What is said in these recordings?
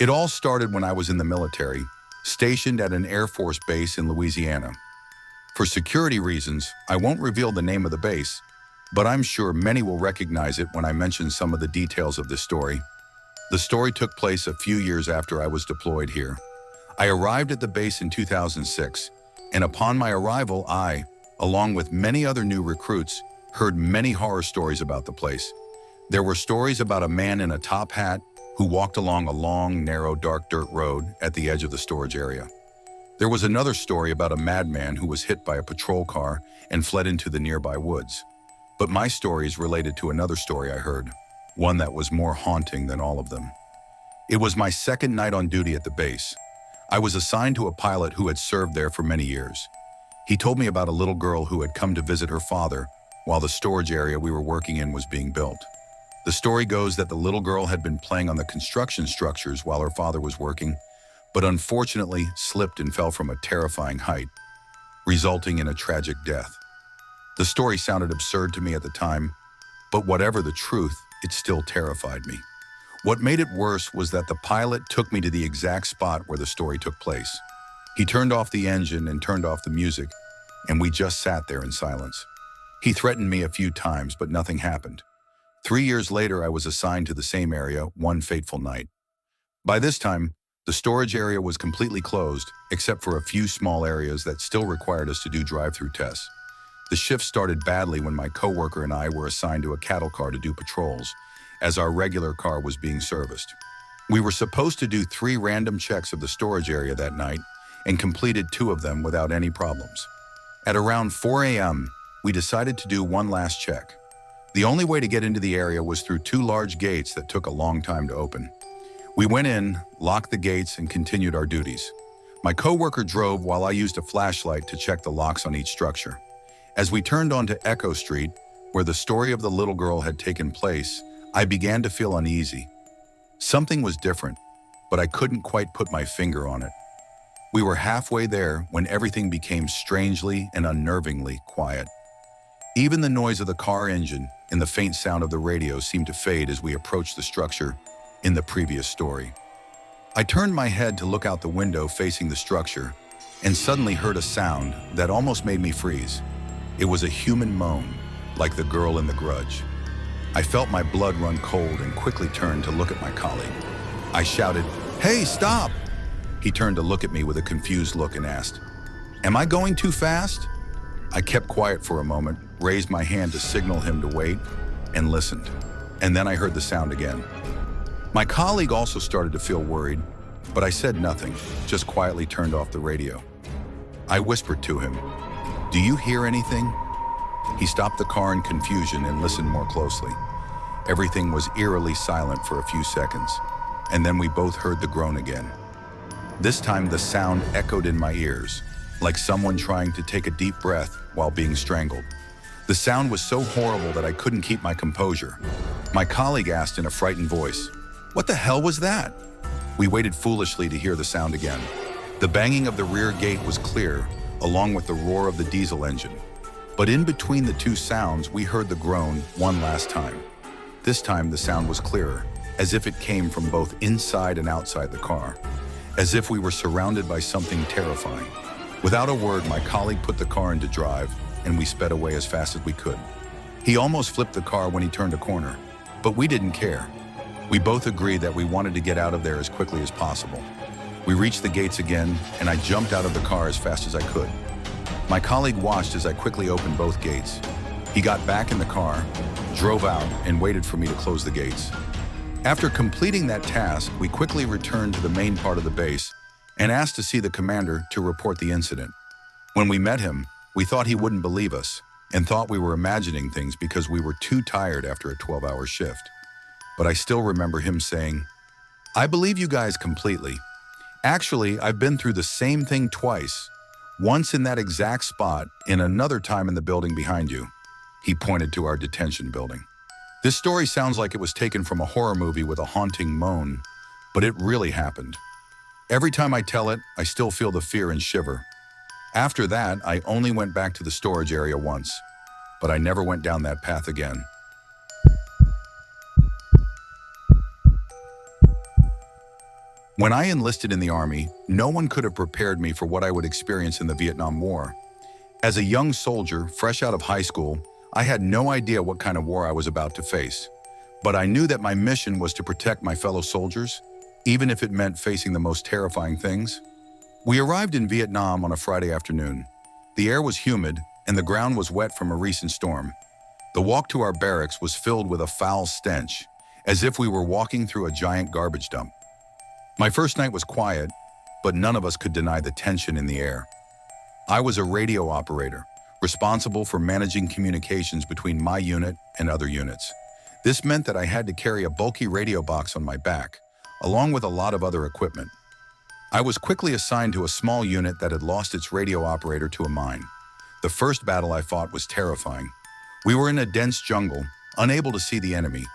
It all started when I was in the military, stationed at an Air Force base in Louisiana. For security reasons, I won't reveal the name of the base, but I'm sure many will recognize it when I mention some of the details of this story. The story took place a few years after I was deployed here. I arrived at the base in 2006, and upon my arrival, I, along with many other new recruits, heard many horror stories about the place. There were stories about a man in a top hat who walked along a long, narrow, dark dirt road at the edge of the storage area. There was another story about a madman who was hit by a patrol car and fled into the nearby woods. But my story is related to another story I heard, one that was more haunting than all of them. It was my second night on duty at the base. I was assigned to a pilot who had served there for many years. He told me about a little girl who had come to visit her father while the storage area we were working in was being built. The story goes that the little girl had been playing on the construction structures while her father was working, but unfortunately slipped and fell from a terrifying height, resulting in a tragic death. The story sounded absurd to me at the time, but whatever the truth, it still terrified me. What made it worse was that the pilot took me to the exact spot where the story took place. He turned off the engine and turned off the music, and we just sat there in silence. He threatened me a few times, but nothing happened. 3 years later, I was assigned to the same area one fateful night. By this time, the storage area was completely closed, except for a few small areas that still required us to do drive-through tests. The shift started badly when my coworker and I were assigned to a cattle car to do patrols, as our regular car was being serviced. We were supposed to do 3 random checks of the storage area that night and completed 2 of them without any problems. At around 4 a.m., we decided to do one last check. The only way to get into the area was through 2 large gates that took a long time to open. We went in, locked the gates, and continued our duties. My coworker drove while I used a flashlight to check the locks on each structure. As we turned onto Echo Street, where the story of the little girl had taken place, I began to feel uneasy. Something was different, but I couldn't quite put my finger on it. We were halfway there when everything became strangely and unnervingly quiet. Even the noise of the car engine and the faint sound of the radio seemed to fade as we approached the structure in the previous story. I turned my head to look out the window facing the structure and suddenly heard a sound that almost made me freeze. It was a human moan, like the girl in The Grudge. I felt my blood run cold and quickly turned to look at my colleague. I shouted, "Hey, stop!" He turned to look at me with a confused look and asked, "Am I going too fast?" I kept quiet for a moment, raised my hand to signal him to wait, and listened. And then I heard the sound again. My colleague also started to feel worried, but I said nothing, just quietly turned off the radio. I whispered to him, "Do you hear anything?" He stopped the car in confusion and listened more closely. Everything was eerily silent for a few seconds, and then we both heard the groan again. This time the sound echoed in my ears, like someone trying to take a deep breath while being strangled. The sound was so horrible that I couldn't keep my composure. My colleague asked in a frightened voice, "What the hell was that?" We waited foolishly to hear the sound again. The banging of the rear gate was clear, along with the roar of the diesel engine. But in between the 2 sounds, we heard the groan one last time. This time the sound was clearer, as if it came from both inside and outside the car, as if we were surrounded by something terrifying. Without a word, my colleague put the car into drive, and we sped away as fast as we could. He almost flipped the car when he turned a corner, but we didn't care. We both agreed that we wanted to get out of there as quickly as possible. We reached the gates again, and I jumped out of the car as fast as I could. My colleague watched as I quickly opened both gates. He got back in the car, drove out, and waited for me to close the gates. After completing that task, we quickly returned to the main part of the base and asked to see the commander to report the incident. When we met him, we thought he wouldn't believe us and thought we were imagining things because we were too tired after a 12-hour shift. But I still remember him saying, "I believe you guys completely. Actually, I've been through the same thing twice, once in that exact spot and another time in the building behind you." He pointed to our detention building. This story sounds like it was taken from a horror movie with a haunting moan, but it really happened. Every time I tell it, I still feel the fear and shiver. After that, I only went back to the storage area once, but I never went down that path again. When I enlisted in the Army, no one could have prepared me for what I would experience in the Vietnam War. As a young soldier, fresh out of high school, I had no idea what kind of war I was about to face. But I knew that my mission was to protect my fellow soldiers, even if it meant facing the most terrifying things. We arrived in Vietnam on a Friday afternoon. The air was humid, and the ground was wet from a recent storm. The walk to our barracks was filled with a foul stench, as if we were walking through a giant garbage dump. My first night was quiet, but none of us could deny the tension in the air. I was a radio operator, responsible for managing communications between my unit and other units. This meant that I had to carry a bulky radio box on my back, along with a lot of other equipment. I was quickly assigned to a small unit that had lost its radio operator to a mine. The first battle I fought was terrifying. We were in a dense jungle, unable to see the enemy,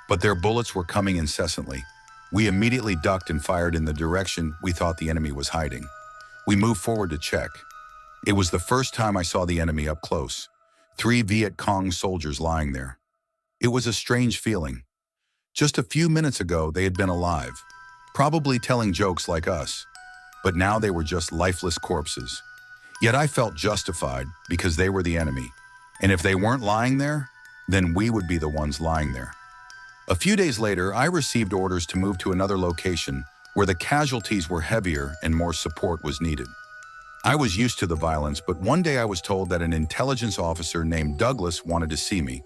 but their bullets were coming incessantly. We immediately ducked and fired in the direction we thought the enemy was hiding. We moved forward to check. It was the first time I saw the enemy up close. 3 Viet Cong soldiers lying there. It was a strange feeling. Just a few minutes ago, they had been alive, probably telling jokes like us, but now they were just lifeless corpses. Yet I felt justified because they were the enemy, and if they weren't lying there, then we would be the ones lying there. A few days later, I received orders to move to another location where the casualties were heavier and more support was needed. I was used to the violence, but one day I was told that an intelligence officer named Douglas wanted to see me.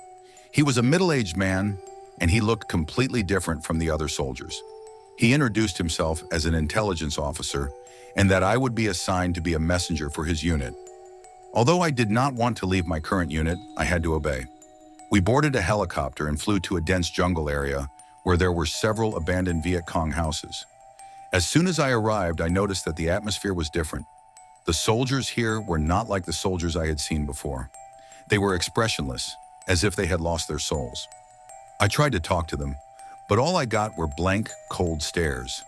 He was a middle-aged man, and he looked completely different from the other soldiers. He introduced himself as an intelligence officer and that I would be assigned to be a messenger for his unit. Although I did not want to leave my current unit, I had to obey. We boarded a helicopter and flew to a dense jungle area where there were several abandoned Viet Cong houses. As soon as I arrived, I noticed that the atmosphere was different. The soldiers here were not like the soldiers I had seen before. They were expressionless, as if they had lost their souls. I tried to talk to them, but all I got were blank, cold stares.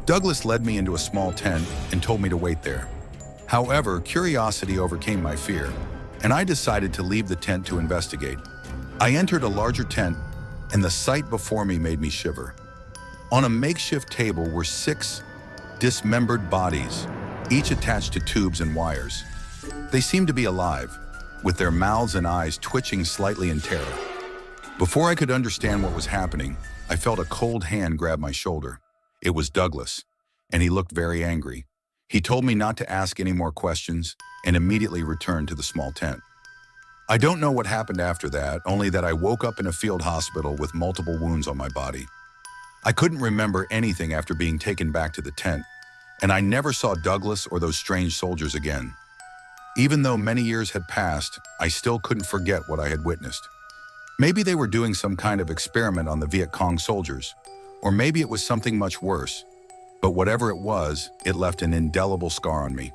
Douglas led me into a small tent and told me to wait there. However, curiosity overcame my fear, and I decided to leave the tent to investigate. I entered a larger tent, and the sight before me made me shiver. On a makeshift table were 6 dismembered bodies, each attached to tubes and wires. They seemed to be alive, with their mouths and eyes twitching slightly in terror. Before I could understand what was happening, I felt a cold hand grab my shoulder. It was Douglas, and he looked very angry. He told me not to ask any more questions and immediately returned to the small tent. I don't know what happened after that, only that I woke up in a field hospital with multiple wounds on my body. I couldn't remember anything after being taken back to the tent, and I never saw Douglas or those strange soldiers again. Even though many years had passed, I still couldn't forget what I had witnessed. Maybe they were doing some kind of experiment on the Viet Cong soldiers, or maybe it was something much worse. But whatever it was, it left an indelible scar on me.